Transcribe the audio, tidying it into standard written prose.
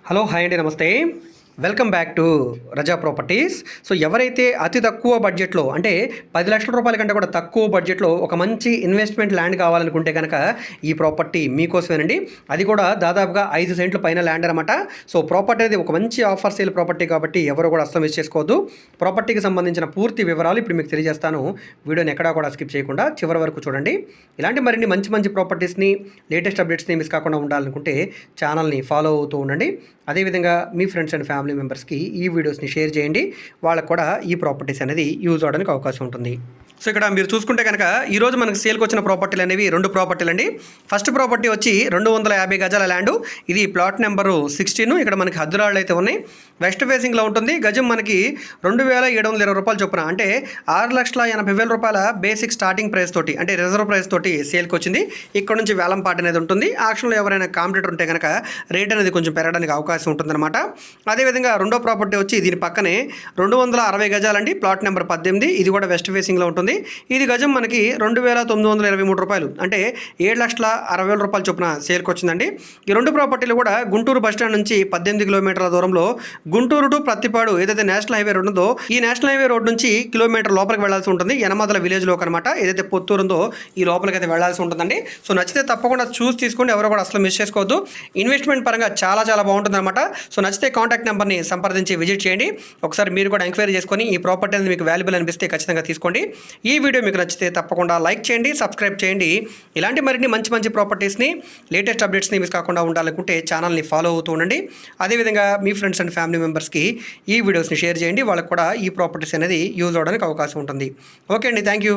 Hello hi అండి, నమస్తే. Welcome back to Raza properties. So ఎవరైతే అతి తక్కువ బడ్జెట్లో అంటే 10 లక్షల రూపాయల కంటే కూడా తక్కువ బడ్జెట్లో ఒక మంచి ఇన్వెస్ట్మెంట్ ల్యాండ్ కావాలనుకుంటే కనుక ఈ ప్రాపర్టీ మీకోసమేనండి. అది కూడా దాదాపుగా 5 సెంట్ల పైన ల్యాండ్ అనమాట. సో ప్రాపర్టీ అనేది ఒక మంచి ఆఫర్ సేల్ ప్రాపర్టీ కాబట్టి ఎవరు కూడా అస్సలు మిస్ చేసుకోవద్దు. ప్రాపర్టీకి సంబంధించిన పూర్తి వివరాలు ఇప్పుడు మీకు తెలియజేస్తాను. వీడియోని ఎక్కడా కూడా స్కిప్ చేయకుండా చివరి వరకు చూడండి. ఇలాంటి మరిన్ని మంచి ప్రాపర్టీస్ని, లేటెస్ట్ అప్డేట్స్ని మిస్ కాకుండా ఉండాలనుకుంటే ఛానల్ని ఫాలో అవుతూ ఉండండి. అదేవిధంగా మీ ఫ్రెండ్స్ అండ్ ఫ్యామిలీ మెంబర్స్కి ఈ వీడియోస్ని షేర్ చేయండి. వాళ్ళకు కూడా ఈ ప్రాపర్టీస్ అనేది యూజ్ అవడానికి అవకాశం ఉంటుంది. సో ఇక్కడ మీరు చూసుకుంటే కనుక ఈరోజు మనకు సేల్కి వచ్చిన ప్రాపర్టీలు అనేవి 2 ప్రాపర్టీలు అండి. ఫస్ట్ ప్రాపర్టీ వచ్చి 250 గజాల ల్యాండు. ఇది ప్లాట్ నెంబరు 16. ఇక్కడ మనకి హద్దురాళ్ళు అయితే ఉన్నాయి. వెస్ట్ ఫేసింగ్లో ఉంటుంది. గజం మనకి 2720 రూపాయలు చొప్పున, అంటే 6,80,000 రూపాయల బేసిక్ స్టార్టింగ్ ప్రైస్ తోటి, అంటే రిజర్వ్ ప్రైస్ తోటి సేల్కి వచ్చింది. ఇక్కడ నుంచి వేలం పాట అనేది ఉంటుంది. ఆక్షన్లో ఎవరైనా కాంపిటేటర్ ఉంటే కనుక రేట్ అనేది కొంచెం పెరగడానికి అవకాశం ఉంటుందన్నమాట. అదేవిధంగా రెండో ప్రాపర్టీ వచ్చి దీని పక్కనే 260 గజాలండి. Plot number 18. ఇది కూడా వెస్ట్ ఫేసింగ్లో ఉంటుంది. ఇది గజం మనకి 2,923 రూపాయలు, అంటే 7,60,000 రూపాయల చొప్పున సేల్కి వచ్చిందండి. ఈ 2 ప్రాపర్టీలు కూడా గుంటూరు బస్టాండ్ నుంచి 18 కిలోమీటర్ల దూరంలో గుంటూరు టు ప్రత్తిపాడు ఏదైతే నేషనల్ హైవే రోడ్ ఉందో, ఈ నేషనల్ హైవే రోడ్ నుంచి కిలోమీటర్ లోపలికి వెళ్లాల్సి ఉంటుంది. యనమదల విలేజ్లోకి అనమాట. ఏదైతే పొత్తూరు ఉందో ఈ లోపలికి అయితే వెళ్లాల్సి ఉంటుందండి. సో నచ్చితే తప్పకుండా చూసి తీసుకోండి. ఎవరు కూడా అసలు మిస్ చేసుకోవద్దు. ఇన్వెస్ట్మెంట్ పరంగా చాలా బాగుంటుంది అనమాట. సో నచ్చితే కాంటాక్ట్ నెంబర్ని సంప్రదించి విజిట్ చేయండి. ఒకసారి మీరు కూడా ఎంక్వైరీ చేసుకొని ఈ ప్రాపర్టీ అనేది మీకు వాల్యుబుల్ అనిపిస్తే ఖచ్చితంగా తీసుకోండి. ఈ వీడియో మీకు నచ్చితే తప్పకుండా లైక్ చేయండి, సబ్స్క్రైబ్ చేయండి. ఇలాంటి మరిన్ని మంచి ప్రాపర్టీస్ని, లేటెస్ట్ అప్డేట్స్ని మిస్ కాకుండా ఉండాలనుకుంటే ఛానల్ని ఫాలో అవుతూ ఉండండి. అదేవిధంగా మీ ఫ్రెండ్స్ అండ్ ఫ్యామిలీ మెంబర్స్కి ఈ వీడియోస్ని షేర్ చేయండి. వాళ్ళకు కూడా ఈ ప్రాపర్టీస్ అనేది యూజ్ అవడానికి అవకాశం ఉంటుంది. ఓకే అండి, థ్యాంక్ యూ.